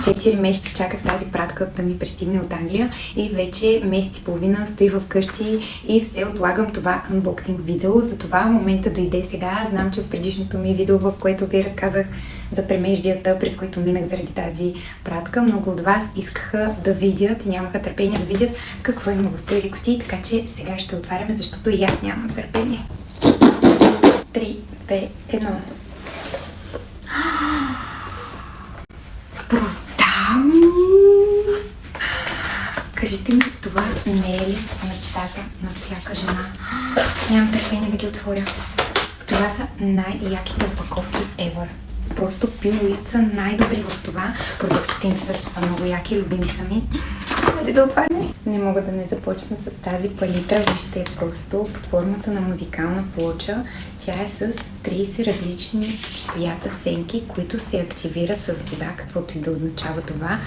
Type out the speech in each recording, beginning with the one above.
4 месеца чаках тази пратка да ми пристигне от Англия и вече месец и половина стои вкъщи и все отлагам това анбоксинг видео. Затова момента дойде сега. Знам, че в предишното ми видео, в което ви разказах за премеждията, през които минах заради тази пратка, много от вас искаха да видят и нямаха търпение да видят какво има в тези кутии, така че сега ще отваряме, защото и аз нямам търпение. 3, 2, 1. Брутални! Кажете ми, това не е ли мечтата на всяка жена? Нямам търпение да ги отворя. Това са най-яките опаковки ever. Просто Pinwheel са най-добри в това. Продуктите им също са много яки, любими са ми. Хайде да отваряме. Не мога да не започна с тази палитра. Вижте, просто под формата на музикална плоча. Тя е с 30 различни цвята сенки, които се активират с вода, каквото и да означава това.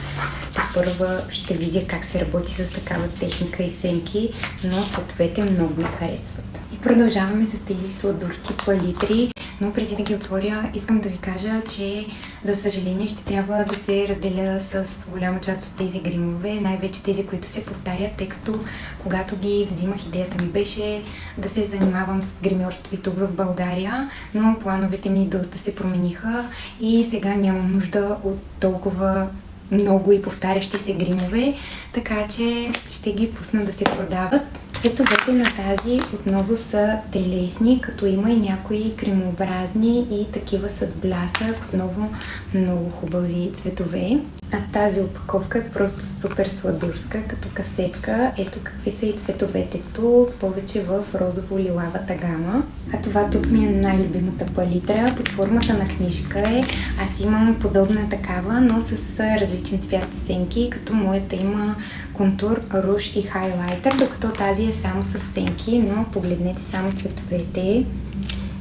Първа ще видя как се работи с такава техника и сенки, но цветовете много ми харесват. И продължаваме с тези сладурски палитри. Но преди да ги отворя, искам да ви кажа, че за съжаление ще трябва да се разделя с голяма част от тези гримове, най-вече тези, които се повтарят, тъй като когато ги взимах, идеята ми беше да се занимавам с гримьорство и тук в България, но плановете ми доста се промениха и сега нямам нужда от толкова много и повтарящи се гримове, така че ще ги пусна да се продават. Цветовете на тази отново са телесни, като има и някои кремообразни и такива с блясък, отново много хубави цветове. А тази опаковка е просто супер сладурска, като касетка. Ето какви са и цветовете тук, повече в розово-лилавата гама. А това тук ми е най-любимата палитра, под формата на книжка е. Аз имам подобна такава, но с различен цвят сенки, като моята има контур, руж и хайлайтер, докато тази е само с сенки, но погледнете само цветовете.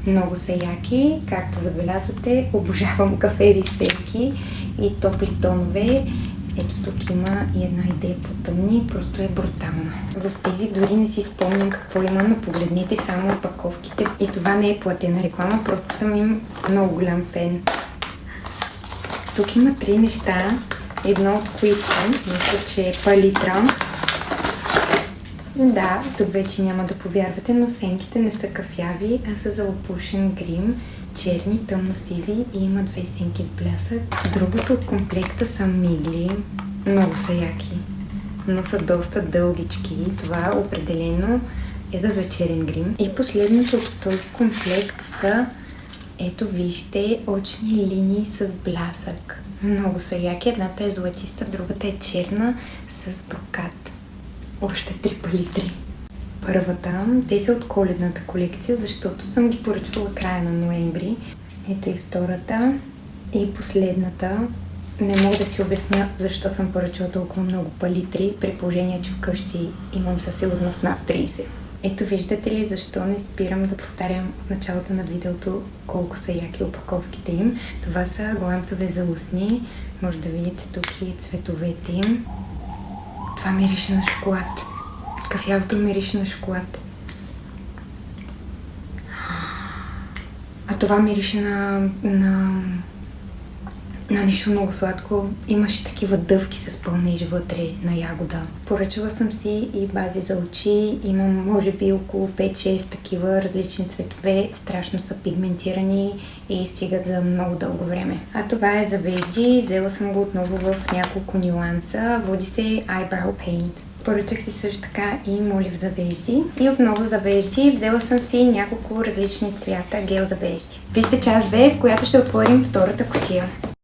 Много са яки, както забелязвате, обожавам кафеви сенки и топли тонове. Ето тук има и една идея по-тъмни, просто е брутална. В тези дори не си спомням какво има, но погледнете само опаковките. И това не е платена реклама, просто съм им много голям фен. Тук има 3 неща, едно от които мисля, че е палитра. Да, тук вече няма да повярвате, но сенките не са кафяви, а са за опушен грим, черни, тъмно-сиви и има 2 сенки с блясък. Другото от комплекта са мигли, много са яки, но са доста дългички. Това определено е за вечерен грим. И последното от този комплект са, ето вижте, очни линии с блясък. Много са яки, едната е златиста, другата е черна с брокат. Още 3 палитри. Първата, те са от коледната колекция, защото съм ги поръчвала края на ноември. Ето и втората. И последната. Не мога да си обясня защо съм поръчала толкова много палитри, при положение, че вкъщи имам със сигурност над 30. Ето виждате ли защо не спирам да повтарям в началото на видеото колко са яки опаковките им. Това са гланцове за устни. Може да видите тук и цветовете им. Това мирише на шоколад. Кафявото мирише на шоколад. А това мирише на нещо много сладко. Имаше такива дъвки с пълнеж вътре на ягода. Поръчала съм си и бази за очи. Имам може би около 5-6 такива различни цветове. Страшно са пигментирани и стигат за много дълго време. А това е за вежди. Взела съм го отново в няколко нюанса. Води се Eyebrow Paint. Поръчах си също така и молив за вежди. И отново за вежди. Взела съм си няколко различни цвята гел за вежди. Вижте част 2, в която ще отворим втората кутия.